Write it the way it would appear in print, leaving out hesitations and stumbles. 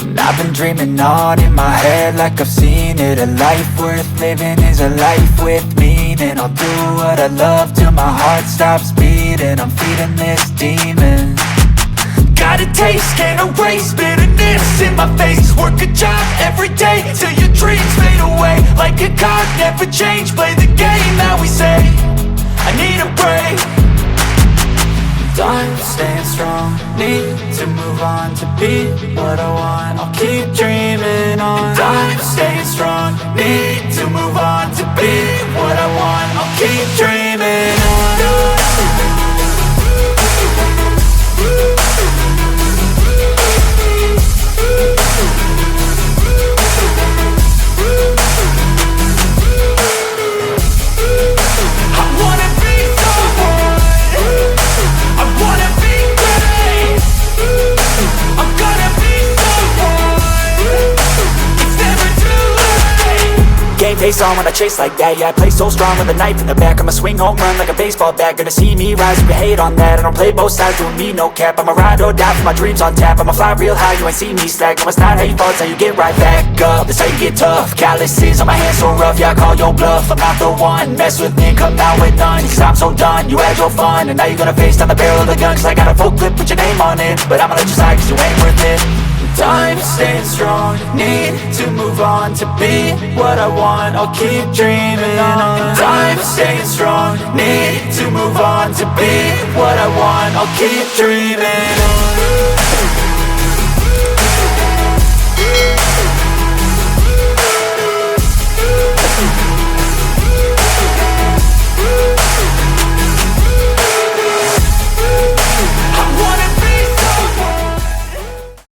And I've been dreaming on in my head like I've seen it. A life worth living is a life with meaning. I'll do what I love till my heart stops beating. I'm feeding this demon. Got a taste, can't erase bitterness in my face. Work a job every day till your dreams fade away. Like a card, never change, play the game that we say. I need a break. I'm staying strong, need to move on to be what I want. I'll keep dreaming on. I'm staying strong, need to move on to be what I want. I'll keep dreaming on. Face on when I chase like that. Yeah, I play so strong with a knife in the back. I'ma swing home run like a baseball bat. Gonna see me rise if you hate on that. I don't play both sides, doing me no cap. I'ma ride or die for my dreams on tap. I'ma fly real high, you ain't see me slack. No, it's not how you fall, it's how you get right back up. That's how you get tough. Calluses on my hands so rough, yeah, I call your bluff. I'm not the one, mess with me, come out with none. Cause I'm so done, you had your fun. And now you're gonna face down the barrel of the gun. Cause I got a full clip, put your name on it. But I'ma let you slide cause you ain't worth it. I'm staying strong, need to move on to be what I want. I'll keep dreaming on. I'm staying strong, need to move on to be what I want. I'll keep dreaming on.